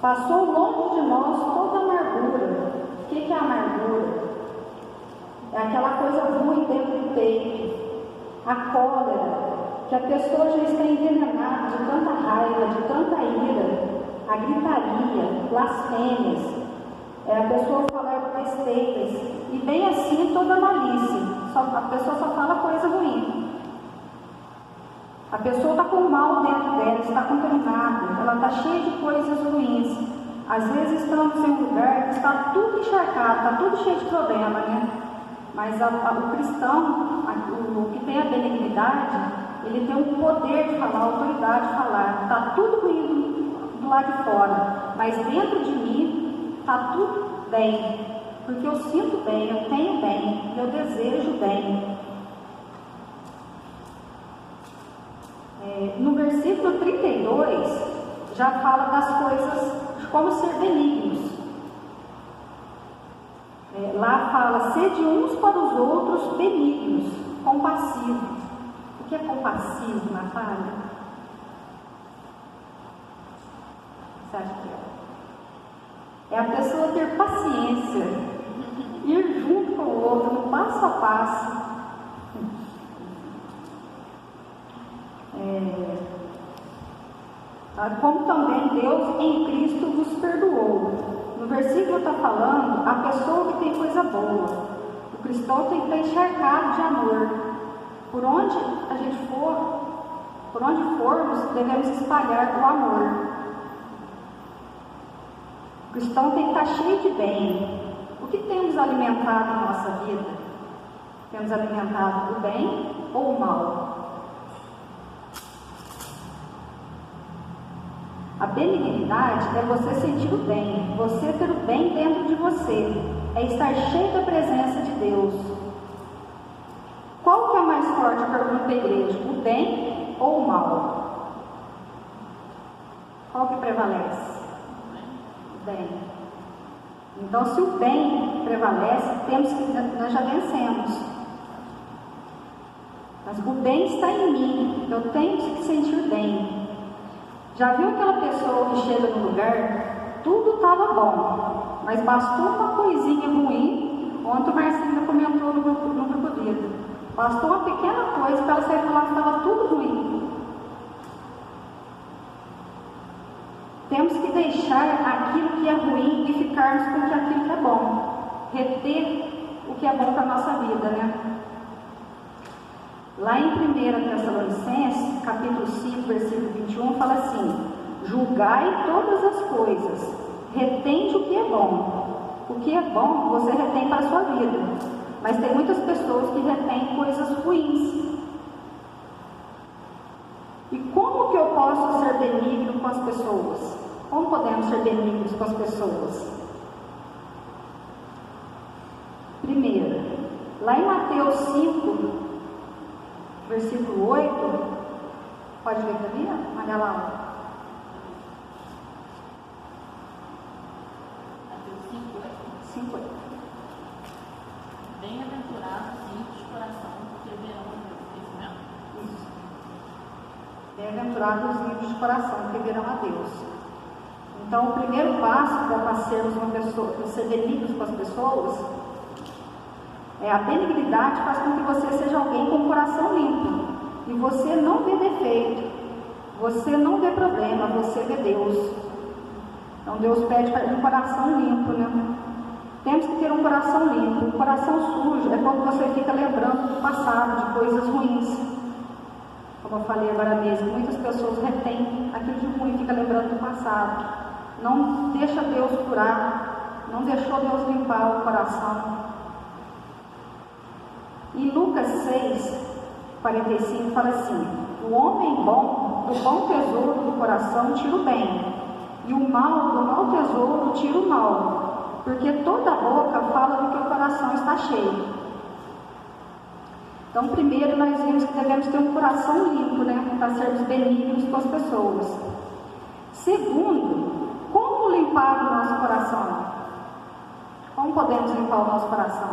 Passou longe de nós toda a amargura. O que é a amargura? É aquela coisa ruim dentro do peito, a cólera, que a pessoa já está envenenada de tanta raiva, de tanta ira, a gritaria, blasfêmias, a pessoa falar besteiras, e bem assim toda a malícia. A pessoa só fala coisa ruim. A pessoa está com mal dentro dela, está contaminada, ela está cheia de coisas ruins. Às vezes estamos em um lugar que está tudo encharcado, está tudo cheio de problema, né? Mas o cristão, o que tem a benignidade, ele tem o poder de falar, a autoridade de falar. Está tudo ruim do lado de fora, mas dentro de mim está tudo bem, porque eu sinto bem, eu tenho bem, eu desejo bem. No versículo 32, já fala das coisas, de como ser benignos. Lá fala, sede uns para os outros benignos, compassivos. O que é compassivo, Natália? Você acha que é? É a pessoa ter paciência, ir junto com o outro, no passo a passo. Como também Deus em Cristo vos perdoou. No versículo está falando a pessoa que tem coisa boa. O cristão tem que estar encharcado de amor. Por onde a gente for, por onde formos, devemos espalhar o amor. O cristão tem que estar cheio de bem. O que temos alimentado na nossa vida? Temos alimentado o bem ou o mal? A benignidade é você sentir o bem, você ter o bem dentro de você, é estar cheio da presença de Deus. Qual que é mais forte, eu pergunto para a igreja, o bem ou o mal? Qual que prevalece? O bem. Então, se o bem prevalece, nós já vencemos. Mas o bem está em mim, eu tenho que sentir bem. Já viu aquela pessoa que chega no lugar, tudo estava bom, mas bastou uma coisinha ruim. Ontem o Marcinho comentou no grupo dele, bastou uma pequena coisa para ela sair falar que estava tudo ruim. Temos que deixar aquilo que é ruim e ficarmos com aquilo que é bom, reter o que é bom para a nossa vida, né? Lá em 1 Tessalonicenses, capítulo 5, versículo 21, fala assim: julgai todas as coisas, retende o que é bom. O que é bom, você retém para a sua vida. Mas tem muitas pessoas que retêm coisas ruins. E como que eu posso ser benigno com as pessoas? Como podemos ser benignos com as pessoas? Primeiro, lá em Mateus 5, versículo 8, pode ver para mim, olha lá. Mateus 5, 8. Bem-aventurados os limpos de coração, porque verão a Deus. Isso mesmo? Isso. Bem-aventurados os limpos de coração, porque verão a Deus. Então, o primeiro passo para sermos uma pessoa, para ser benignos com as pessoas, a benignidade faz com que você seja alguém com o coração limpo. E você não vê defeito, você não vê problema, você vê Deus. Então Deus pede para um coração limpo, né? Temos que ter um coração limpo. Um coração sujo é quando você fica lembrando do passado, de coisas ruins. Como eu falei agora mesmo, muitas pessoas retêm aquilo de ruim, fica lembrando do passado. Não deixa Deus curar, não deixou Deus limpar o coração. Em Lucas 6, 45 fala assim: o homem bom, do bom tesouro do coração tira o bem, e o mal, do mau tesouro tira o mal, porque toda a boca fala do que o coração está cheio. Então, primeiro nós vimos que devemos ter um coração limpo, né, para sermos benignos com as pessoas. Segundo, como limpar o nosso coração? Como podemos limpar o nosso coração?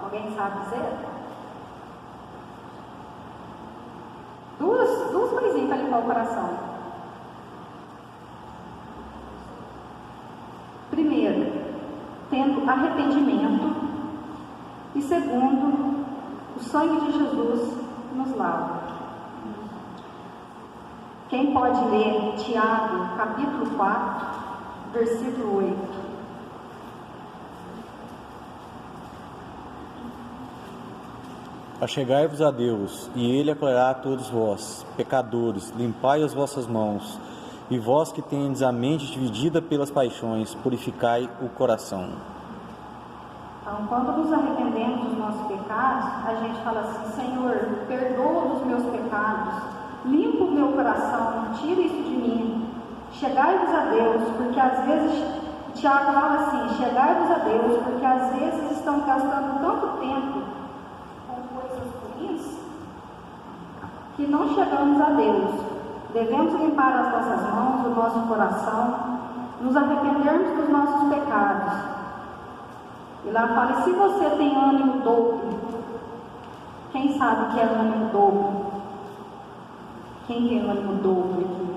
Alguém sabe dizer? Duas coisinhas para limpar o coração. Primeiro, tendo arrependimento. E segundo, o sangue de Jesus nos lava. Quem pode ler Tiago, capítulo 4, versículo 8? Achegai-vos a Deus, e Ele acolherá a todos vós, pecadores, limpai as vossas mãos, e vós que tendes a mente dividida pelas paixões, purificai o coração. Então, quando nos arrependemos dos nossos pecados, a gente fala assim: Senhor, perdoa os meus pecados, limpa o meu coração, tira isso de mim. Chegai-vos a Deus, porque às vezes, Tiago fala assim: chegai-vos a Deus, porque às vezes estão gastando tanto tempo com coisas ruins que não chegamos a Deus. Devemos limpar as nossas mãos, o nosso coração, nos arrependermos dos nossos pecados. E lá fala: se você tem ânimo dobro, quem sabe o que é ânimo dobro? Quem tem ânimo dobro aqui?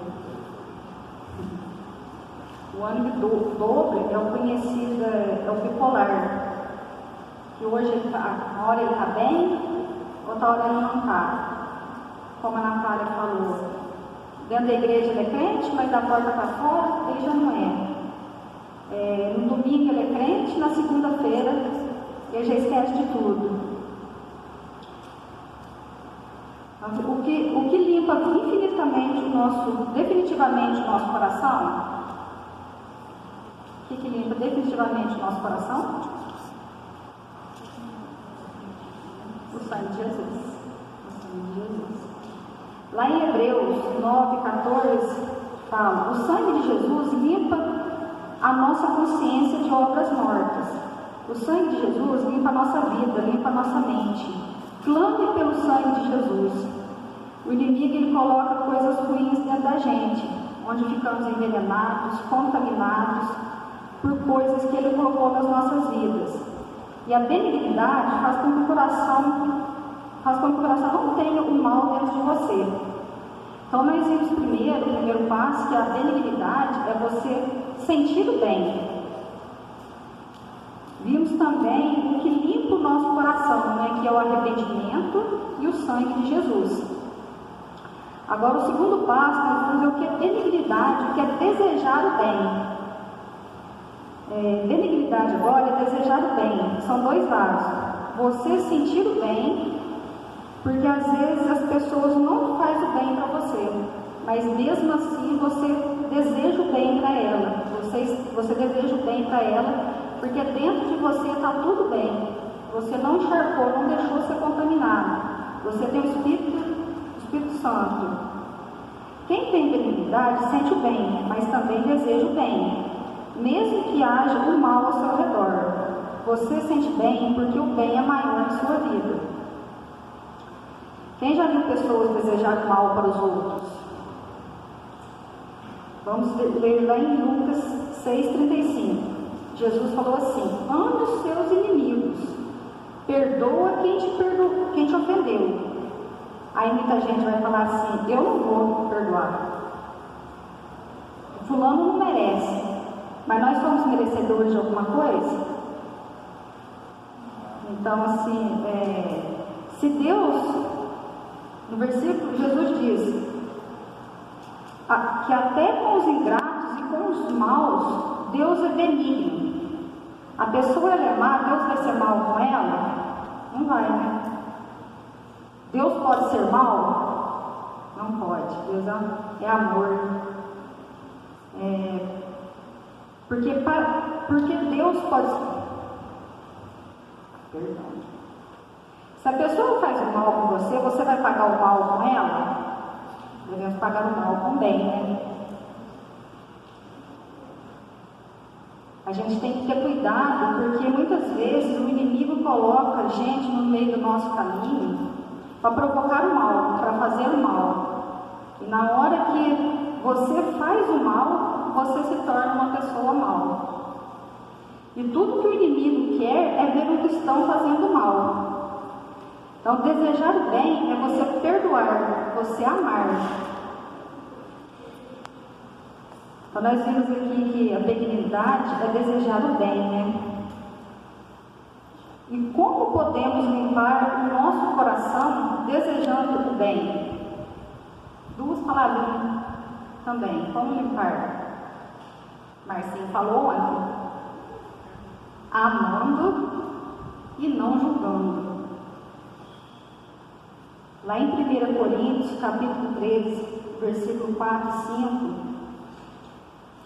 O ânimo dobro é o conhecido, é o bipolar. Que hoje, uma hora ele está bem, outra hora ele não está. Como a Natália falou, dentro da igreja ele é crente, mas da porta para fora ele já não é. No domingo ele é crente, na segunda-feira ele já esquece de tudo. O que limpa definitivamente o nosso coração? O que limpa definitivamente o nosso coração? O sangue de Jesus. O sangue de Jesus. Lá em Hebreus 9:14 fala: o sangue de Jesus limpa a nossa consciência de obras mortas. O sangue de Jesus limpa a nossa vida, limpa a nossa mente. Clame pelo sangue de Jesus. O inimigo, ele coloca coisas ruins dentro da gente, onde ficamos envenenados, contaminados por coisas que ele colocou nas nossas vidas. E a benignidade faz com que o coração não tenha o mal dentro de você. Então nós vimos o primeiro passo, que a benignidade é você sentir o bem. Vimos também o que limpa o nosso coração, né, que é o arrependimento e o sangue de Jesus. Agora o segundo passo, nós vamos ver o que é benignidade, o que é desejar o bem. Benignidade agora é desejar o bem. São dois lados. Você sentir o bem, porque às vezes as pessoas não fazem o bem para você, mas mesmo assim você deseja o bem para ela. Você deseja o bem para ela, porque dentro de você está tudo bem. Você não encharcou, não deixou ser contaminado. Você tem o Espírito Santo. Quem tem benignidade sente o bem, mas também deseja o bem, mesmo que haja o mal ao seu redor. Você sente bem porque o bem é maior em sua vida. Quem já viu pessoas desejar mal para os outros? Vamos ler lá em Lucas 6,35. Jesus falou assim: ame os seus inimigos, perdoa quem te ofendeu. Aí muita gente vai falar assim: eu não vou perdoar, fulano não merece. Mas nós somos merecedores de alguma coisa? Então assim, se Deus, no versículo, Jesus diz que até com os ingratos e com os maus, Deus é benigno. A pessoa ela é má, Deus vai ser mal com ela? Não vai, né? Deus pode ser mal? Não pode. Deus é amor. Porque Deus pode ser. Perdão. Se a pessoa faz o mal com você, você vai pagar o mal com ela? Devemos pagar o mal com o bem, né? A gente tem que ter cuidado, porque muitas vezes o inimigo coloca a gente no meio do nosso caminho para provocar o mal, para fazer o mal. E na hora que você faz o mal, você se torna uma pessoa mal. E tudo que o inimigo quer é ver um cristão fazendo mal. Então, desejar o bem é você perdoar, você amar. Então nós vimos aqui que a benignidade é desejar o bem, né? E como podemos limpar o nosso coração desejando o bem? Duas palavrinhas também. Como limpar? Marcinho falou ontem. Amando e não julgando. Lá em 1 Coríntios, capítulo 13, versículo 4 e 5,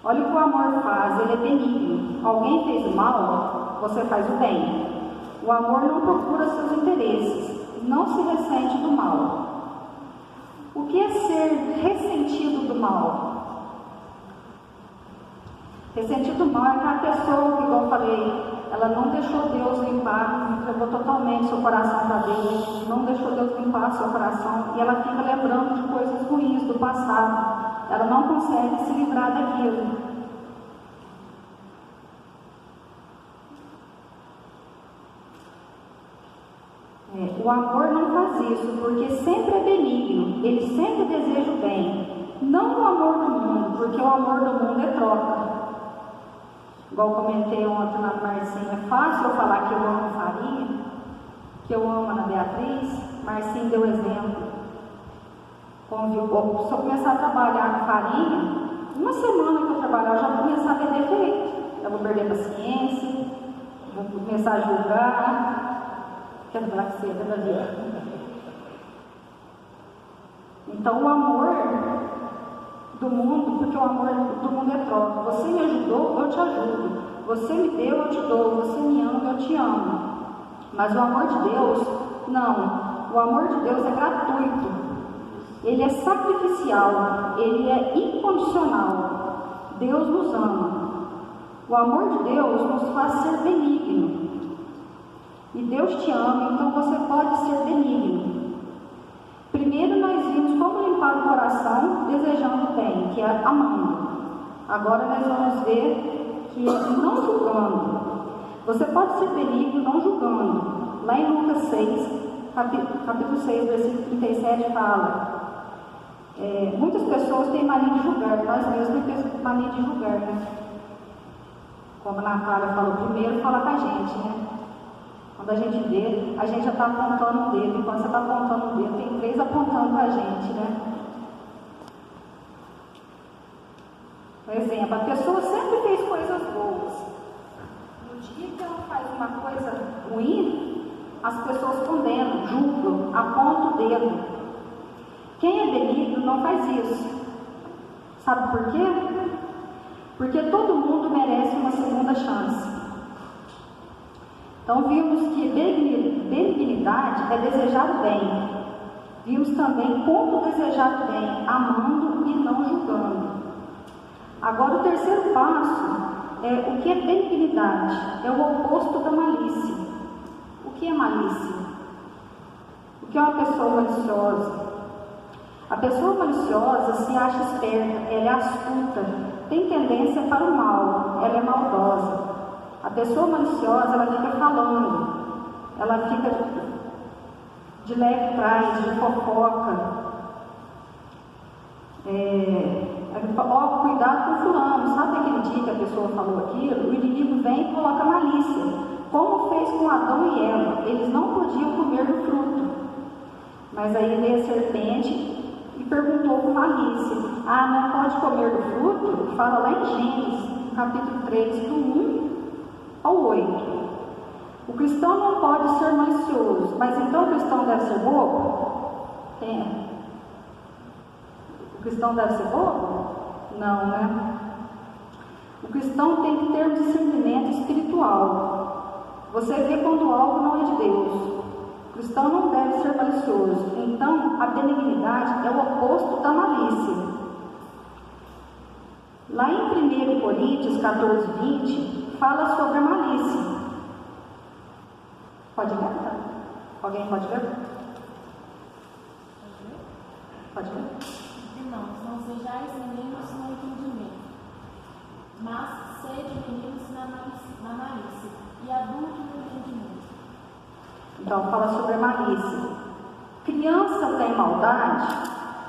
olha o que o amor faz, ele é benigno. Alguém fez o mal, você faz o bem. O amor não procura seus interesses, não se ressente do mal. O que é ser ressentido do mal? Ressentido do mal é aquela pessoa que, igual eu falei, ela não deixou Deus limpar, entregou totalmente seu coração para Deus, não deixou Deus limpar seu coração, e ela fica lembrando de coisas ruins do passado. Ela não consegue se livrar daquilo. O amor não faz isso, porque sempre é benigno, ele sempre deseja o bem. Não o amor do mundo, porque o amor do mundo é troca. Igual eu comentei ontem na Marcinha, é fácil eu falar que eu amo farinha, que eu amo a Ana Beatriz. Marcinha deu exemplo. Se eu começar a trabalhar com farinha, uma semana que eu trabalhar, eu já vou começar a ver defeito. Eu vou perder a paciência, vou começar a julgar. Quero falar que cedo da vida. Então o amor do mundo, porque o amor do mundo é troca. Você me ajudou, eu te ajudo. Você me deu, eu te dou. Você me ama, eu te amo. Mas o amor de Deus, não. O amor de Deus é gratuito. Ele é sacrificial. Ele é incondicional. Deus nos ama. O amor de Deus nos faz ser benigno. E Deus te ama, então você pode ser benigno. Primeiro nós vimos como limpar o coração desejando o bem, que é amando. Agora nós vamos ver que é não julgando. Você pode ser benigno não julgando. Lá em Lucas 6, capítulo 6, versículo 37 fala: muitas pessoas têm mania de julgar, nós mesmos temos mania de julgar, né? Como a Natália falou primeiro, fala com a gente, né? Quando a gente vê, a gente já está apontando um dedo. E quando você está apontando um dedo, tem 3 apontando para a gente, né? Por exemplo, a pessoa sempre fez coisas boas. No dia que ela faz uma coisa ruim, as pessoas condenam, julgam, apontam o dedo. Quem é benigno não faz isso. Sabe por quê? Porque todo mundo merece uma segunda chance. Então vimos que benignidade é desejar o bem. Vimos também como desejar o bem, amando e não julgando. Agora o terceiro passo é o que é benignidade? É o oposto da malícia. O que é malícia? O que é uma pessoa maliciosa? A pessoa maliciosa se acha esperta, ela é astuta, tem tendência para o mal, ela é maldosa. A pessoa maliciosa, ela fica falando, ela fica de leve trás, de fofoca. Cuidado com fulano, sabe aquele dia que a pessoa falou aquilo? O inimigo vem e coloca malícia, como fez com Adão e Eva. Eles não podiam comer do fruto, mas aí veio a serpente e perguntou com malícia: não pode comer do fruto? Fala lá em Gênesis, capítulo 3, do 1 ao 8. O cristão não pode ser malicioso, mas então o cristão deve ser bobo? O cristão deve ser bobo? Não, né? O cristão tem que ter um discernimento espiritual. Você vê quando algo não é de Deus. O cristão não deve ser malicioso. Então, a benignidade é o oposto da malícia. Lá em 1 Coríntios 14, 20, fala sobre a malícia. Pode ler? Alguém pode ler? Pode ler? Irmãos, não sejais meninos no entendimento, mas sede meninos na malícia, e adultos no entendimento. Então, fala sobre a malícia. Criança tem maldade?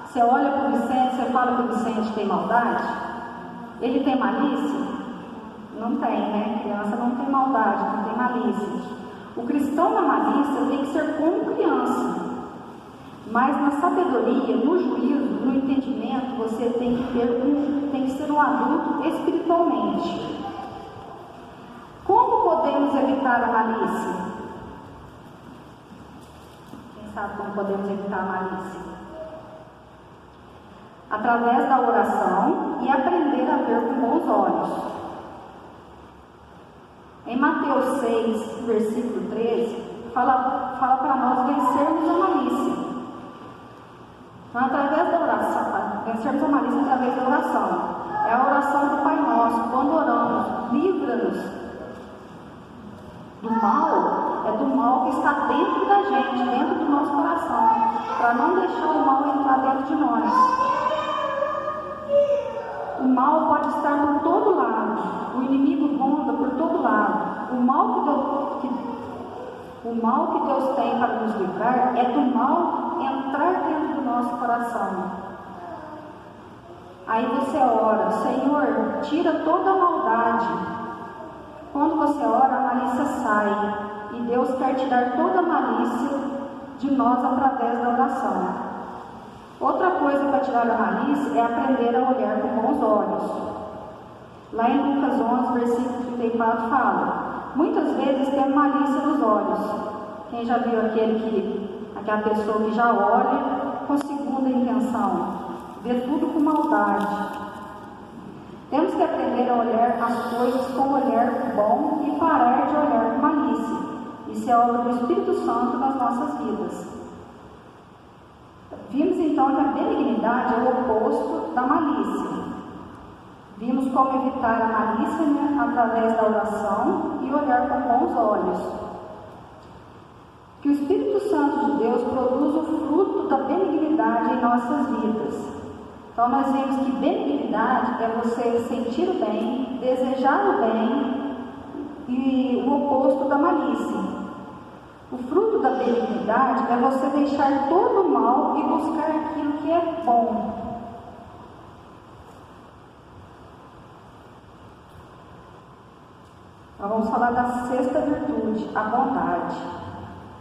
Você olha para o Vicente, você fala que o Vicente tem maldade? ele tem malícia? Não tem, né? Criança não tem maldade, não tem malícia. O cristão na malícia tem que ser como criança. Mas na sabedoria, no juízo, no entendimento, você tem que ser um adulto espiritualmente. Como podemos evitar a malícia? Quem sabe como podemos evitar a malícia? Através da oração e aprender a ver com bons olhos. Em Mateus 6, versículo 13, fala para nós vencermos a malícia. Então, através da oração, vencermos a malícia através da oração. É a oração do Pai Nosso. Quando oramos, livra-nos do mal, é do mal que está dentro da gente, dentro do nosso coração, para não deixar o mal entrar dentro de nós. O mal pode estar por todo lado, o inimigo ronda por todo lado. O mal que Deus tem para nos livrar é do mal entrar dentro do nosso coração. Aí você ora, Senhor, tira toda a maldade. Quando você ora, a malícia sai. E Deus quer tirar toda a malícia de nós através da oração. Outra coisa para tirar a malícia é aprender a olhar com bons olhos. Lá em Lucas 11, versículo 34, fala: muitas vezes temos malícia nos olhos. Quem já viu aquela pessoa que já olha com segunda intenção, vê tudo com maldade. Temos que aprender a olhar as coisas com um olhar bom e parar de olhar com malícia. Isso é obra do Espírito Santo nas nossas vidas. Vimos então que a benignidade é o oposto da malícia. Vimos como evitar a malícia, né, através da oração e olhar com bons olhos. Que o Espírito Santo de Deus produza o fruto da benignidade em nossas vidas. Então nós vimos que benignidade é você sentir o bem, desejar o bem e o oposto da malícia. O fruto da benignidade é você deixar todo o mal e buscar aquilo que é bom. Então vamos falar da sexta virtude, a bondade.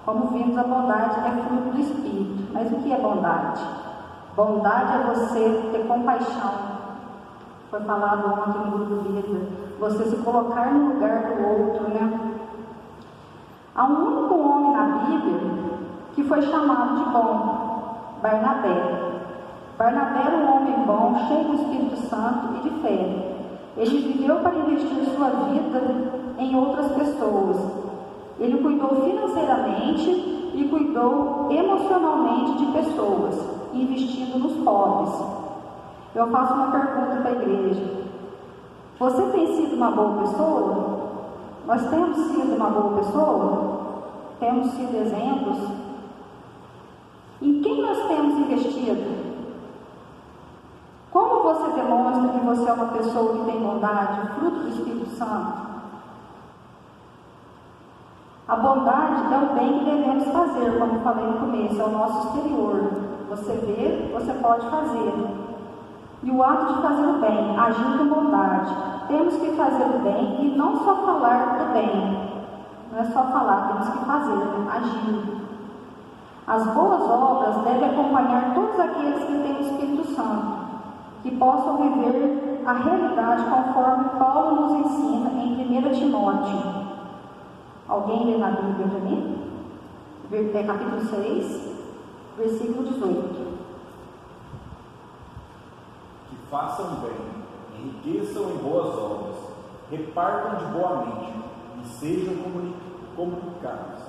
Como vimos, a bondade é fruto do Espírito. Mas o que é bondade? Bondade é você ter compaixão. Foi falado ontem no grupo do líder. Você se colocar no lugar do outro, né? Há um único homem na Bíblia que foi chamado de bom, Barnabé. Barnabé era um homem bom, cheio do Espírito Santo e de fé. Ele viveu para investir sua vida em outras pessoas. Ele cuidou financeiramente e cuidou emocionalmente de pessoas, investindo nos pobres. Eu faço uma pergunta para a igreja: você tem sido uma boa pessoa? Nós temos sido uma boa pessoa? Temos sido exemplos? Em quem nós temos investido? Como você demonstra que você é uma pessoa que tem bondade, fruto do Espírito Santo? A bondade é o bem que devemos fazer, como falei no começo, é o nosso exterior. Você vê, você pode fazer. E o ato de fazer o bem, agir com bondade. Temos que fazer o bem e não só falar do bem. Não é só falar, temos que fazer, agir. As boas obras devem acompanhar todos aqueles que têm o Espírito Santo, que possam viver a realidade conforme Paulo nos ensina em 1 Timóteo. Alguém lê na Bíblia para mim? Capítulo 6, versículo 18. Que façam bem, enriqueçam em boas obras, repartam de boa mente e sejam comunicados.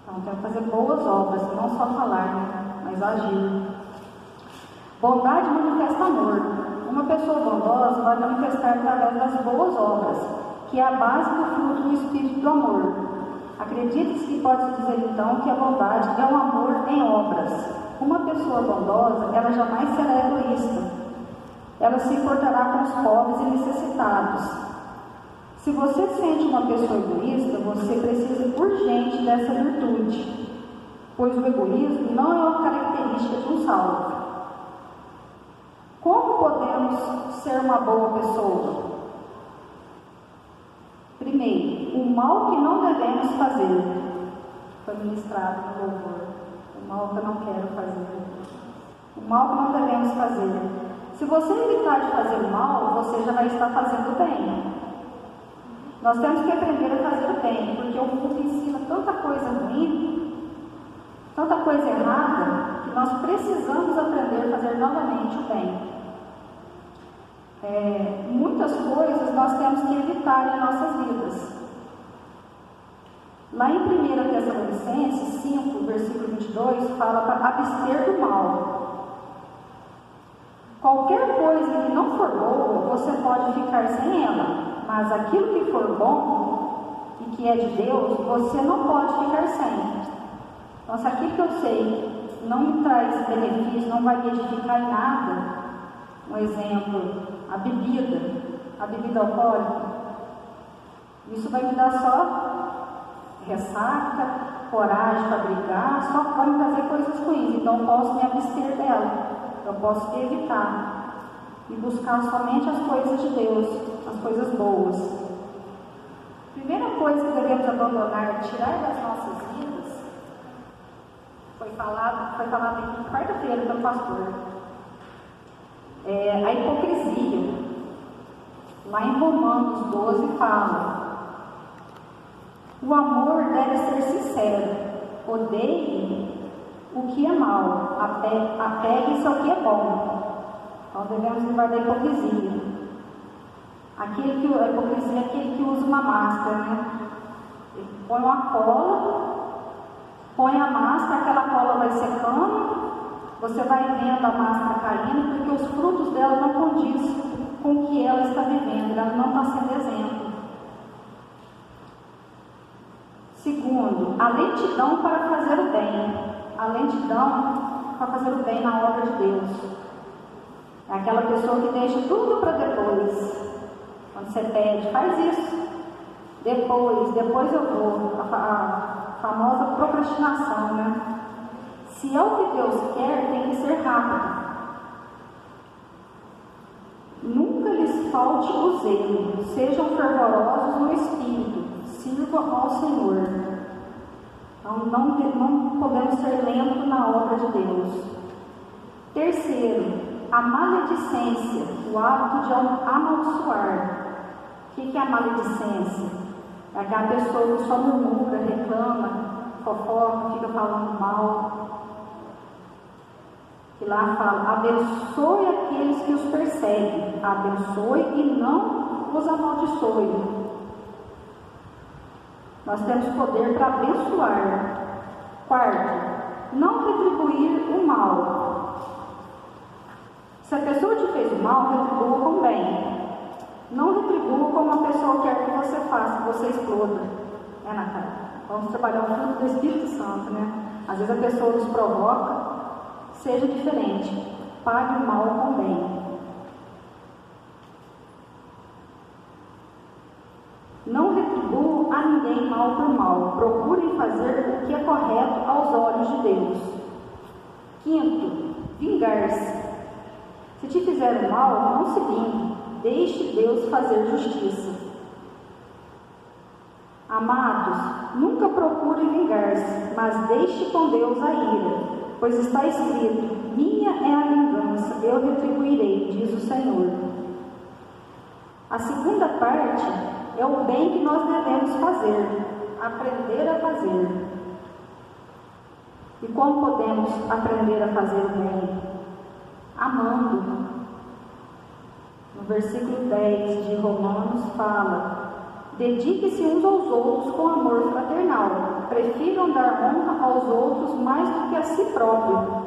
Então, tem que fazer boas obras, não só falar, né? Mas agir. Bondade manifesta amor. Uma pessoa bondosa vai manifestar através das boas obras, que é a base do fruto do Espírito do amor. Acredite-se que pode-se dizer então que a bondade é um amor em obras. Uma pessoa bondosa, ela jamais será egoísta. Ela se importará com os pobres e necessitados. Se você sente uma pessoa egoísta, você precisa urgente dessa virtude, pois o egoísmo não é uma característica de um salvo. Como podemos podemos ser uma boa pessoa? Primeiro, o mal que não devemos fazer. Foi ministrado no louvor. O mal que eu não quero fazer. O mal que não devemos fazer. Se você evitar de fazer o mal, você já vai estar fazendo o bem. Nós temos que aprender a fazer o bem, porque o mundo ensina tanta coisa ruim, tanta coisa errada, que nós precisamos aprender a fazer novamente o bem. Muitas coisas nós temos que evitar em nossas vidas. Lá em 1 Tessalonicenses 5, versículo 22, fala para abster do mal. Qualquer coisa que não for boa, você pode ficar sem ela, mas aquilo que for bom e que é de Deus, você não pode ficar sem. Então, se aquilo que eu sei não me traz benefício, não vai me edificar em nada, um exemplo, a bebida alcoólica, isso vai me dar só ressaca, coragem para brigar, só vai me trazer coisas ruins. Então eu posso me abster dela, eu posso evitar e buscar somente as coisas de Deus, as coisas boas. Primeira coisa que devemos abandonar, tirar das nossas vidas, foi falado aqui quarta-feira pelo pastor, a hipocrisia. Lá em Romanos 12 fala: o amor deve ser sincero, odeie o que é mal, apegue-se ao que é bom. Então devemos livrar da hipocrisia. A hipocrisia é aquele que usa uma máscara, né? Ele põe uma cola, põe a máscara, aquela cola vai secando, você vai vendo a máscara caindo, porque os frutos dela não condizem com o que ela está vivendo, ela não está sendo exemplo. Segundo, a lentidão para fazer o bem. A lentidão para fazer o bem na obra de Deus. É aquela pessoa que deixa tudo para depois. Quando você pede, faz isso. Depois eu vou. A famosa procrastinação, né? Se é o que Deus quer, tem que ser rápido. Nunca lhes falte o zelo. Sejam fervorosos no espírito. Sirvam ao Senhor. Então, não podemos ser lentos na obra de Deus. Terceiro, a maledicência, o hábito de amaldiçoar. O que é a maledicência? É aquela pessoa que só murmura, reclama, fofoca, fica falando mal. Que lá fala: abençoe aqueles que os perseguem, abençoe e não os amaldiçoe. Nós temos poder para abençoar. Quarto, não retribuir o mal. Se a pessoa te fez o mal, retribua com bem. Não retribua como a pessoa quer que você faça, que você exploda. Natália? Vamos trabalhar o fruto do Espírito Santo, né? Às vezes a pessoa nos provoca, seja diferente. Pague o mal com bem. Não retribua a ninguém mal por mal. Procurem fazer o que é correto aos olhos de Deus. Quinto, vingar-se. Se te fizeram mal, não se vingue. Deixe Deus fazer justiça. Amados, nunca procure vingar-se, mas deixe com Deus a ira, pois está escrito: minha é a vingança, eu retribuirei, diz o Senhor. A segunda parte é o bem que nós devemos fazer, aprender a fazer. E como podemos aprender a fazer o bem? Amando. No versículo 10 de Romanos fala: dedique-se uns aos outros com amor fraternal, prefiram dar honra aos outros mais do que a si próprio.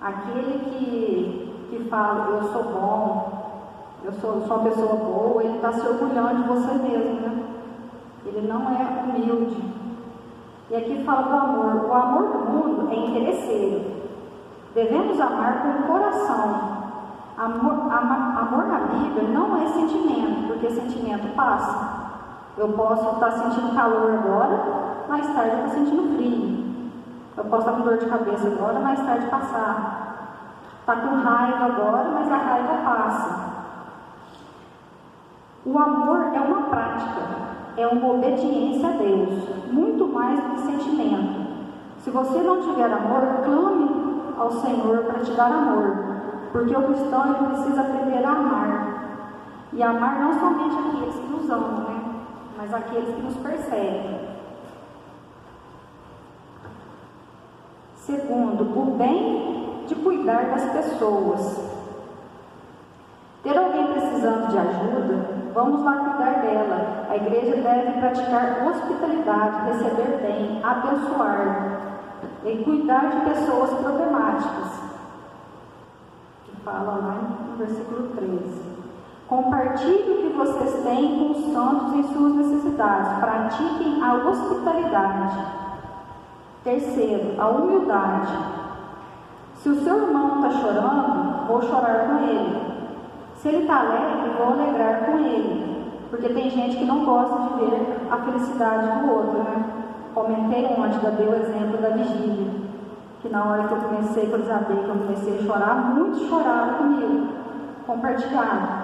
Aquele que fala: eu sou bom, eu sou uma pessoa boa, ele está se orgulhando de você mesmo, né? Ele não é humilde. E aqui fala do amor. O amor do mundo é interesseiro. Devemos amar com o coração. Amor na Bíblia não é sentimento, porque sentimento passa. Eu posso estar sentindo calor agora, mais tarde eu estou sentindo frio. Eu posso estar com dor de cabeça agora, mais tarde passar. Está com raiva agora, mas a raiva passa. O amor é uma prática, é uma obediência a Deus, muito mais do que sentimento. Se você não tiver amor, clame ao Senhor para te dar amor, porque o cristão ele precisa aprender a amar. E amar não somente aqueles que nos amam, né? Mas aqueles que nos perseguem. Segundo, o bem de cuidar das pessoas. Ter alguém precisando de ajuda, vamos lá cuidar dela. A igreja deve praticar hospitalidade, receber bem, abençoar e cuidar de pessoas problemáticas. Que fala lá no versículo 13. Compartilhe o que vocês têm com os santos em suas necessidades. Pratiquem a hospitalidade. Terceiro, a humildade. Se o seu irmão está chorando, vou chorar com ele. Se ele está alegre, vou alegrar com ele. Porque tem gente que não gosta de ver a felicidade do outro, né? Comentei ontem, dei o exemplo da vigília. Que na hora que eu comecei, que eu desabei, que eu comecei a chorar, muitos choraram comigo. Compartilharam.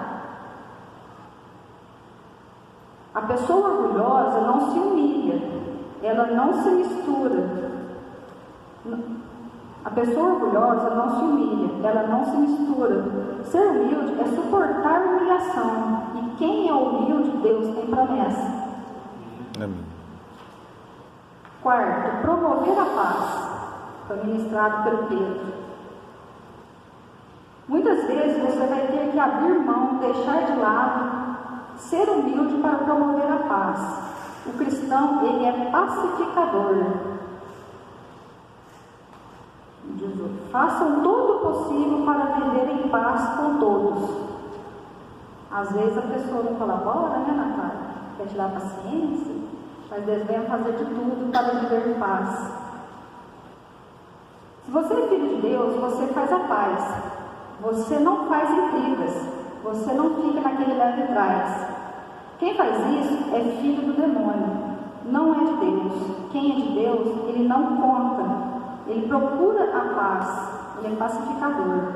A pessoa orgulhosa não se humilha, ela não se mistura. A pessoa orgulhosa não se humilha, ela não se mistura. Ser humilde é suportar a humilhação. E quem é humilde, Deus tem promessa. Amém. Quarto, promover a paz. Foi ministrado pelo Pedro. Muitas vezes você vai ter que abrir mão, deixar de lado, ser humilde para promover a paz. O cristão, ele é pacificador. Façam todo o possível para viver em paz com todos. Às vezes a pessoa não colabora, né, Natália? Quer te dar paciência, mas devemos fazer de tudo para viver em paz. Se você é filho de Deus, você faz a paz. Você não faz intrigas. Você não fica naquele leve trás. Quem faz isso é filho do demônio, não é de Deus. Quem é de Deus, ele não conta. Ele procura a paz, ele é pacificador.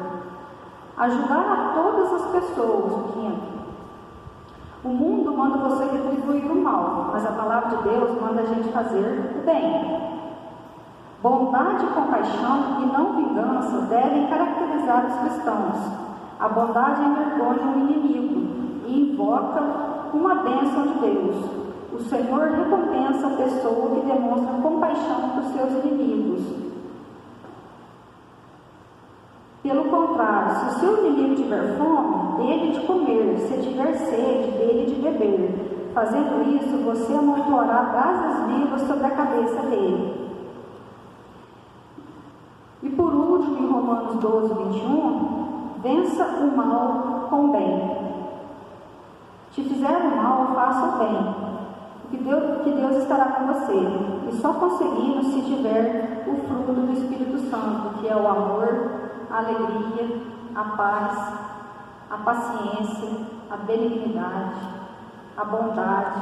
Ajudar a todas as pessoas, quinto. O mundo manda você retribuir o mal, mas a palavra de Deus manda a gente fazer o bem. Bondade e compaixão e não vingança devem caracterizar os cristãos. A bondade envergonha o inimigo e invoca uma bênção de Deus. O Senhor recompensa a pessoa que demonstra compaixão por seus inimigos. Pelo contrário, se o seu inimigo tiver fome, dele de comer, se tiver sede, dele de beber. Fazendo isso, você amontoará brasas vivas sobre a cabeça dele. E por último, em Romanos 12, 21, vença o mal com o bem. Se fizer o mal, faça o bem, que Deus estará com você. E só conseguimos se tiver o fruto do Espírito Santo, que é o amor, a alegria, a paz, a paciência, a benignidade, a bondade,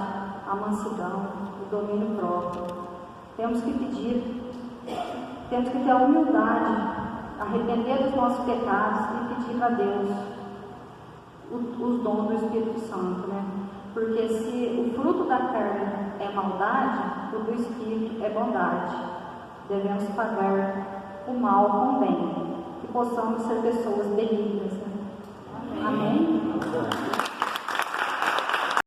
a mansidão, o domínio próprio. Temos que ter a humildade, arrepender dos nossos pecados e pedir a Deus os dons do Espírito Santo, né? Porque se o fruto da carne é maldade, o do Espírito é bondade. Devemos pagar o mal com o bem, que possamos ser pessoas benignas, né? Amém?